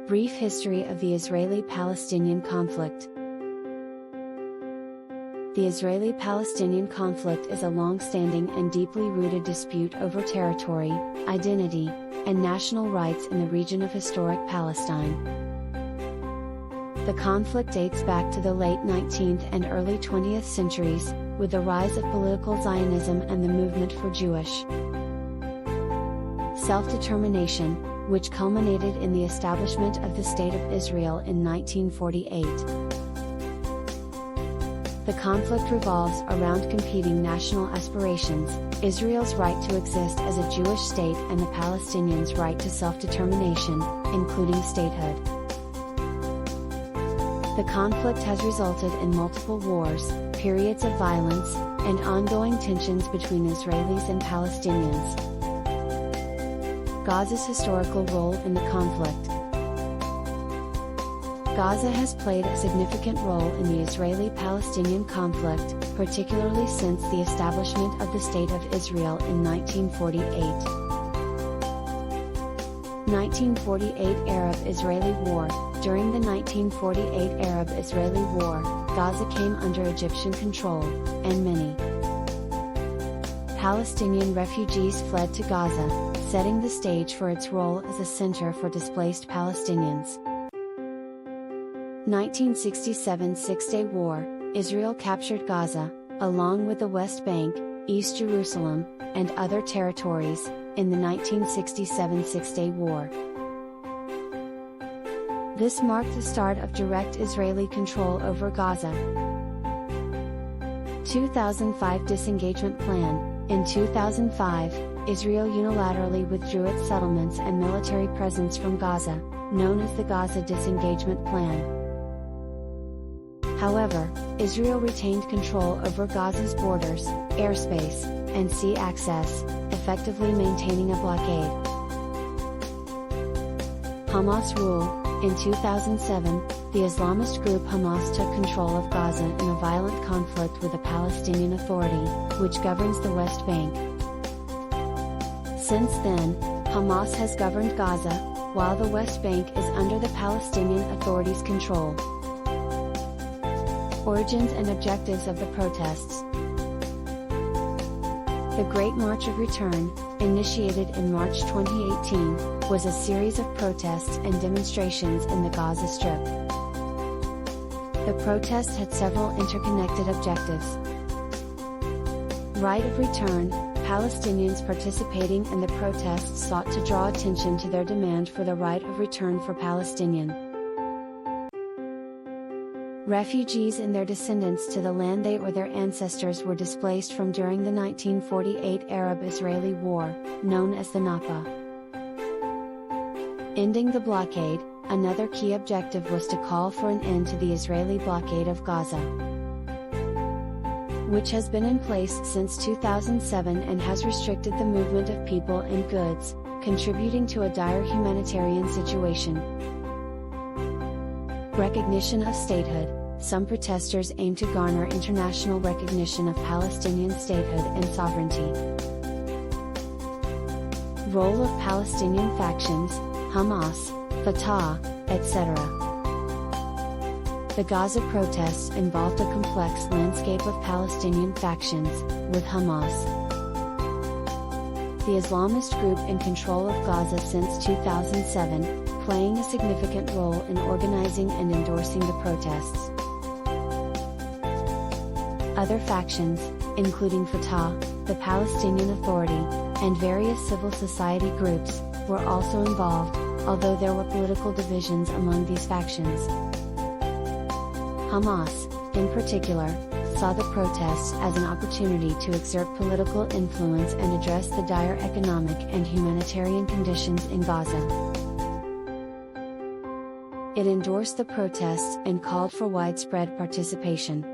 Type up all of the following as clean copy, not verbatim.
Brief history of the Israeli-Palestinian conflict. The Israeli-Palestinian conflict is a long-standing and deeply rooted dispute over territory, identity, and national rights in the region of historic Palestine. The conflict dates back to the late 19th and early 20th centuries, with the rise of political Zionism and the movement for Jewish self-determination, which culminated in the establishment of the State of Israel in 1948. The conflict revolves around competing national aspirations: Israel's right to exist as a Jewish state and the Palestinians' right to self-determination, including statehood. The conflict has resulted in multiple wars, periods of violence, and ongoing tensions between Israelis and Palestinians. Gaza's historical role in the conflict. Gaza has played a significant role in the Israeli-Palestinian conflict, particularly since the establishment of the State of Israel in 1948. 1948 Arab-Israeli War. During the 1948 Arab-Israeli War, Gaza came under Egyptian control, and many Palestinian refugees fled to Gaza, setting the stage for its role as a center for displaced Palestinians. 1967 Six-Day War. Israel captured Gaza, along with the West Bank, East Jerusalem, and other territories, in the 1967 Six-Day War. This marked the start of direct Israeli control over Gaza. 2005 Disengagement Plan. In 2005, Israel unilaterally withdrew its settlements and military presence from Gaza, known as the Gaza Disengagement Plan. However, Israel retained control over Gaza's borders, airspace, and sea access, effectively maintaining a blockade. Hamas rule. In 2007, the Islamist group Hamas took control of Gaza in a violent conflict with the Palestinian Authority, which governs the West Bank. Since then, Hamas has governed Gaza, while the West Bank is under the Palestinian Authority's control. Origins and objectives of the protests. The Great March of Return, initiated in March 2018, was a series of protests and demonstrations in the Gaza Strip. The protests had several interconnected objectives. Right of return. Palestinians participating in the protests sought to draw attention to their demand for the right of return for Palestinian refugees and their descendants to the land they or their ancestors were displaced from during the 1948 Arab-Israeli War, known as the Nakba. Ending the blockade. Another key objective was to call for an end to the Israeli blockade of Gaza, which has been in place since 2007 and has restricted the movement of people and goods, contributing to a dire humanitarian situation. Recognition of statehood. Some protesters aim to garner international recognition of Palestinian statehood and sovereignty. Role of Palestinian factions, Hamas, Fatah, etc. The Gaza protests involved a complex landscape of Palestinian factions, with Hamas, the Islamist group in control of Gaza since 2007, playing a significant role in organizing and endorsing the protests. Other factions, including Fatah, the Palestinian Authority, and various civil society groups, were also involved, although there were political divisions among these factions. Hamas, in particular, saw the protests as an opportunity to exert political influence and address the dire economic and humanitarian conditions in Gaza. It endorsed the protests and called for widespread participation.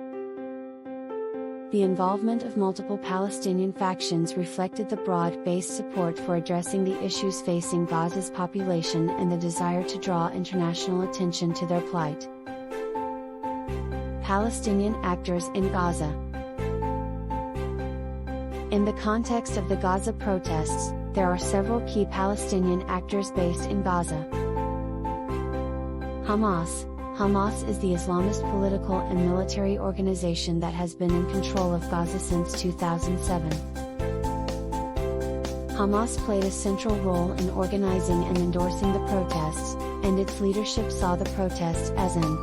The involvement of multiple Palestinian factions reflected the broad-based support for addressing the issues facing Gaza's population and the desire to draw international attention to their plight. Palestinian actors in Gaza. In the context of the Gaza protests, there are several key Palestinian actors based in Gaza. Hamas is the Islamist political and military organization that has been in control of Gaza since 2007. Hamas played a central role in organizing and endorsing the protests, and its leadership saw the protests as an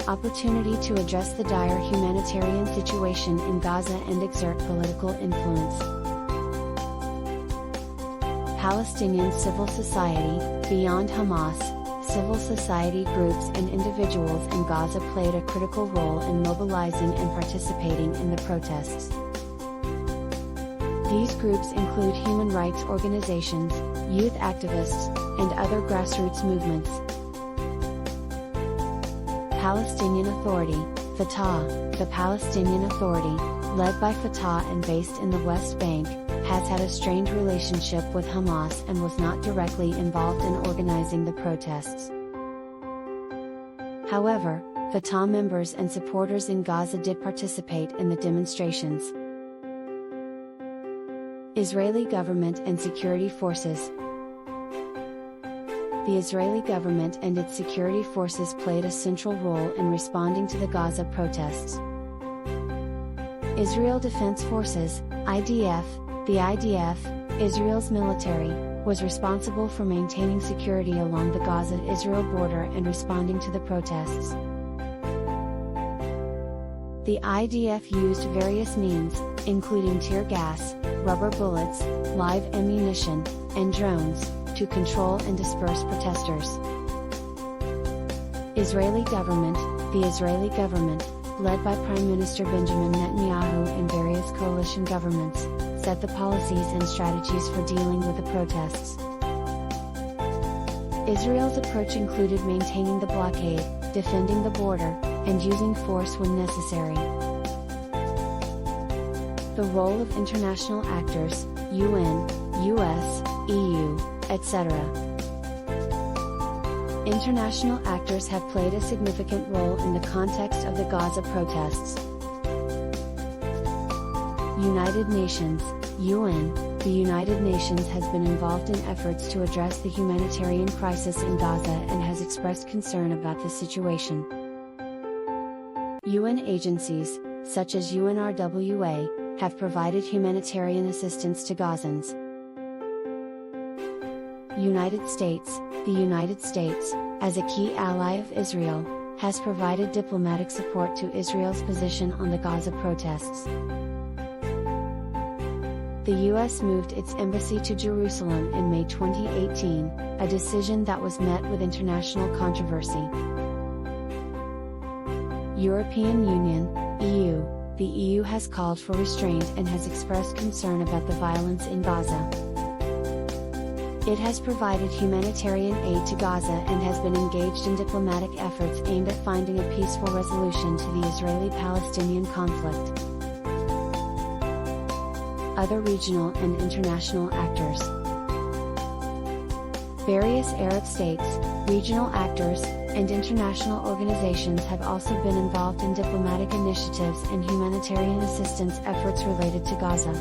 opportunity to address the dire humanitarian situation in Gaza and exert political influence. Palestinian civil society. Beyond Hamas, civil society groups and individuals in Gaza played a critical role in mobilizing and participating in the protests. These groups include human rights organizations, youth activists, and other grassroots movements. Palestinian Authority, Fatah. The Palestinian Authority, led by Fatah and based in the West Bank, has had a strained relationship with Hamas and was not directly involved in organizing the protests. However, Fatah members and supporters in Gaza did participate in the demonstrations. Israeli government and security forces. The Israeli government and its security forces played a central role in responding to the Gaza protests. Israel Defense Forces, IDF. The IDF, Israel's military, was responsible for maintaining security along the Gaza-Israel border and responding to the protests. The IDF used various means, including tear gas, rubber bullets, live ammunition, and drones, to control and disperse protesters. Israeli government. The Israeli government, led by Prime Minister Benjamin Netanyahu and various coalition governments, set the policies and strategies for dealing with the protests. Israel's approach included maintaining the blockade, defending the border, and using force when necessary. The role of international actors, UN, US, EU, etc. International actors have played a significant role in the context of the Gaza protests. United Nations, UN. The United Nations has been involved in efforts to address the humanitarian crisis in Gaza and has expressed concern about the situation. UN agencies, such as UNRWA, have provided humanitarian assistance to Gazans. United States. The United States, as a key ally of Israel, has provided diplomatic support to Israel's position on the Gaza protests. The U.S. moved its embassy to Jerusalem in May 2018, a decision that was met with international controversy. European Union, EU. The EU has called for restraint and has expressed concern about the violence in Gaza. It has provided humanitarian aid to Gaza and has been engaged in diplomatic efforts aimed at finding a peaceful resolution to the Israeli-Palestinian conflict. Other regional and international actors. Various Arab states, regional actors, and international organizations have also been involved in diplomatic initiatives and humanitarian assistance efforts related to Gaza.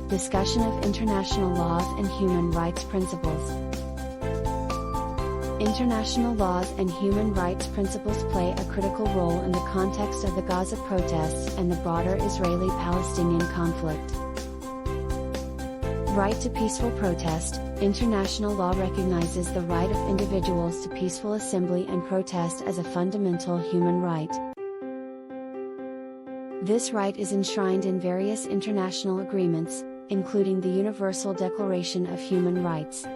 Discussion of international laws and human rights principles. International laws and human rights principles play a critical role in the context of the Gaza protests and the broader Israeli-Palestinian conflict. Right to peaceful protest. International law recognizes the right of individuals to peaceful assembly and protest as a fundamental human right. This right is enshrined in various international agreements, including the Universal Declaration of Human Rights.